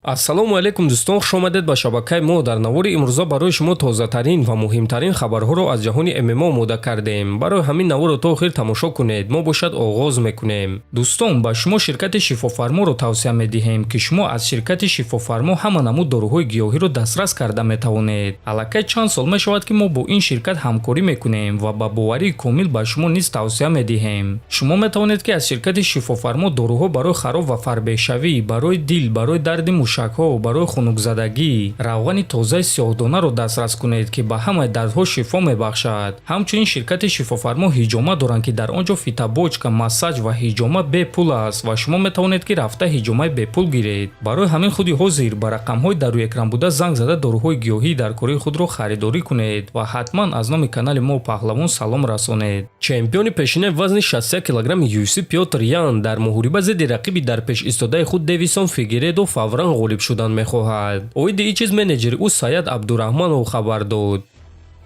ассалому алайкум дӯстон, хуш омадед ба шабакаи мо. дар навори имрӯза барои шумо тозатарин ва муҳимтарин хабарҳоро аз ҷаҳони ММО омода кардем. барои ҳамин наворро то охир тамошо кунед. мо бошад оғоз мекунем. дӯстон, ба шумо ширкати шифофарморо тавсия медиҳем ки шумо аз ширкати шифофармо ҳама намуд дороҳои гиёҳиро дастрас карда метавонед. аллакай чанд сол мешавад ки мо бо ин ширкат ҳамкорӣ мекунем ва ба боварии комил ба шумо низ тавсия медиҳем. шумо метавонед ки аз ширкати шифофармо доруҳо барои хароб ва фарбешавӣ, барои дил, барои дарди мушакҳо, барои хунукзадагӣ, равғани тозаи сиёҳдонаро дастрас кунед ки ба ҳамаи дардҳо шифо мебахшад. ҳамчунин ширкати шифофармо ҳиҷома доранд ки дар он ҷо фитобочка, массаҷ ва ҳиҷома бепул аст ва шумо метавонед ки рафта ҳиҷомаи бепул гиред. барои ҳамин худи ҳозир ба рақамҳои дар рӯи экран буда занг зада доруҳои гиёҳии дар кории худро харидорӣ кунед ва ҳатман аз номи канали мо паҳлавон салом расонед. чемпиони пешинаи вазни 61 килограмми UFC Пётр Ян дар муҳориба зидди рақиби дар пеш истодаи худ Дэвисон Фигередо фавран ғолиб шудан мехоҳад. оиди ин чиз менеҷери ӯ Саяд Абдураҳмонов хабар дод.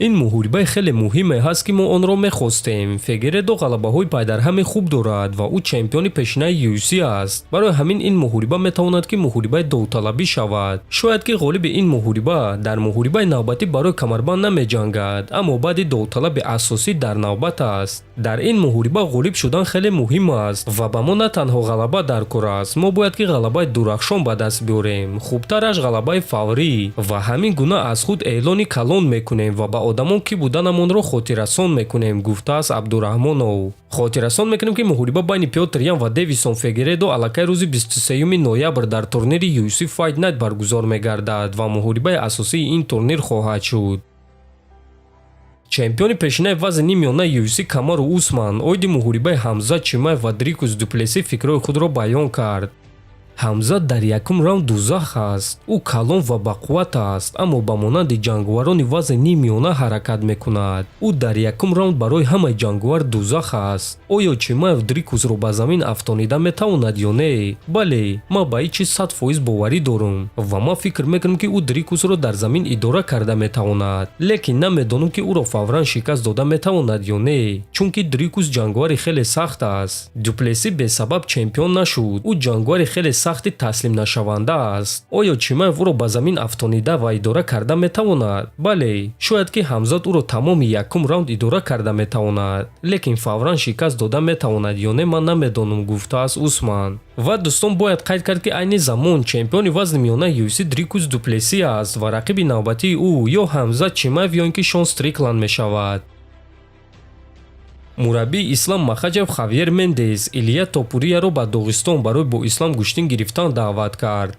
ин муҳорибаи хеле муҳиме ҳаст ки мо онро мехостем. Фигередо ғалабаҳои пайдарҳами хуб дорад ва ӯ чемпиони пешинаи UFC аст. барои ҳамин ин муҳориба метавонад ки муҳорибаи довталабӣ шавад. шояд ки ғолиби ин муҳориба дар муҳорибаи навбатӣ барои камарбанд намеҷангад, аммо баъди довталаби асосӣ дар навбат аст. дар ин муҳориба ғолиб шудан хеле муҳим аст ва ба мо на танҳо ғалаба дар кор аст, мо бояд ки ғалабаи дурахшон ба даст биёрем, хубтараш ғалабаи фаврӣ ва ҳамин гуна аз худ эълони калон мекунем ва ба одамон ки буданамонро хотиррасон мекунем, гуфтааст Абдураҳмонов. хотиррасон мекунем ки муҳориба байни Пётр Ян ва Дэвисон Фигередо аллакай рӯзи 23 ноябр дар турнири UFC Fight Night баргузор мегардад ва муҳорибаи асосии ин турнир хоҳад шуд. чемпиони пешинаи вазни нимёнаи UFC Камару Усман оиди муҳорибаи Ҳамзат Чимаев ва Дрикус Дуплеси фикрҳои худро баён кард. ҳамзат дар якум раунд дузах аст. ӯ калон ва бақувват аст, аммо ба монанди ҷанговарони вазни нимёна ҳаракат мекунад. ӯ дар якум раунд барои ҳамаи ҷанговар дузах аст. оё Чимаев Дрикусро ба замин афтонида метавонад ё не? бале, ман ба ин чиз 100% боварӣ дорам ва ман фикр мекунам ки ӯ Дрикусро дар замин идора карда метавонад, лекин намедонам ки ӯро фавран шикаст дода метавонад ё не, чунки Дрикус ҷанговари хеле сахт аст. Дуплеси бесабаб чемпион нашуд. ӯ ҷанговари хеле сахти таслим нашаванда аст. оё Чимаев ӯро ба замин афтонида ва идора карда метавонад? бале, шояд ки Ҳамзат ӯро тамоми якум раунд идора карда метавонад, лекин фавран шикаст дода метавонад ё не, ман намедонам, гуфтааст Усман. ва дӯстон, бояд қайд кард ки айни замон чемпиони вазни миёнаи UFC Дрикус Дуплеси аст ва рақиби навбатии ӯ ё Ҳамзат Чимаев ё ин ки Шон Стрикланд мешавад. мураббии Ислам Махачев Хавьер Мендес Илия Топурияро ба Доғистон барои бо Ислам гӯштин гирифтан даъват кард.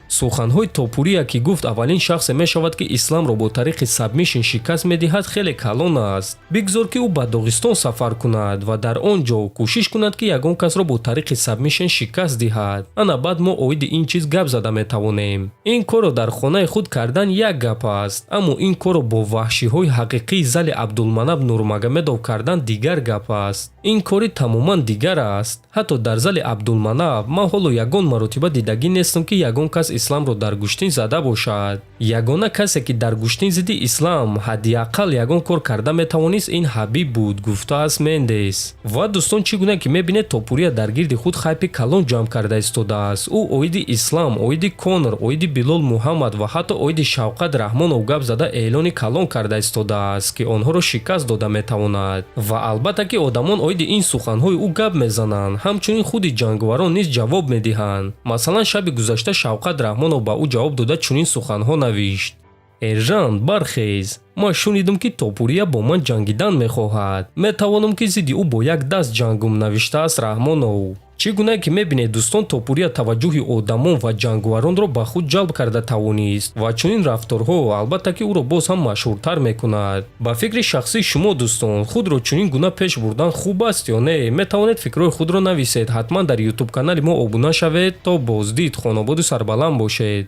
суханҳои Топурия ки гуфт аввалин шахсе мешавад ки Исламро бо тариқи сабмишн шикаст медиҳад хеле калон аст. бигзор ки ӯ ба Доғистон сафар кунад ва дар он ҷо кӯшиш кунад ки ягон касро бо тариқи сабмишн шикаст диҳад. ана баъд мо оиди ин чиз гап зада метавонем. ин корро дар хонаи худ кардан як гап аст, аммо ин корро бо ваҳшиҳои ҳақиқии зали Абдулманаб Нурмагомедов кардан дигар гап аст. ин кори тамоман дигар аст. ҳатто дар зали Абдулманаб ман ҳоло ягон маротиба дидагӣ нестам ки ягон кас Исламро дар гӯштин зада бошад. ягона касе ки дар гӯштин зидди Ислам ҳадди ақал ягон кор карда метавонист ин Ҳабиб буд, гуфтааст Мендес. ва дӯстон, чӣ гуна ки мебинед Топурия дар гирди худ хайпи калон ҷамъ карда истодааст. ӯ оиди Ислам, оиди Конор, оиди Билол Муҳаммад ва ҳатто оиди Шавқат Раҳмонов гап зада эълони калон карда истодааст ки онҳоро шикаст дода метавонад. ва албатта ки одамон оиди ин суханҳои ӯ гап мезананд, ҳамчунин худи ҷанговарон низ ҷавоб медиҳанд. масалан, шаби гузашта Шавқат Раҳмонов ба ӯ ҷавоб дода чунин суханҳо навишт: ержан, бархез, ман шунидам ки Топурия бо ман ҷангидан мехоҳад. метавонам ки зидди ӯ бо як даст ҷангум, навиштааст Раҳмонов. чӣ гуна ки мебинед дӯстон, Топурия таваҷҷӯҳи одамон ва ҷанговаронро ба худ ҷалб карда тавонист ва чунин рафторҳо албатта ки ӯро боз ҳам машҳуртар мекунад. ба фикри шахсии шумо дӯстон, худро чунин гуна пеш бурдан хуб аст ё не? метавонед фикрҳои худро нависед. ҳатман дар YouTube канали мо обуна шавед. то боздид. хонободу сарбаланд бошед.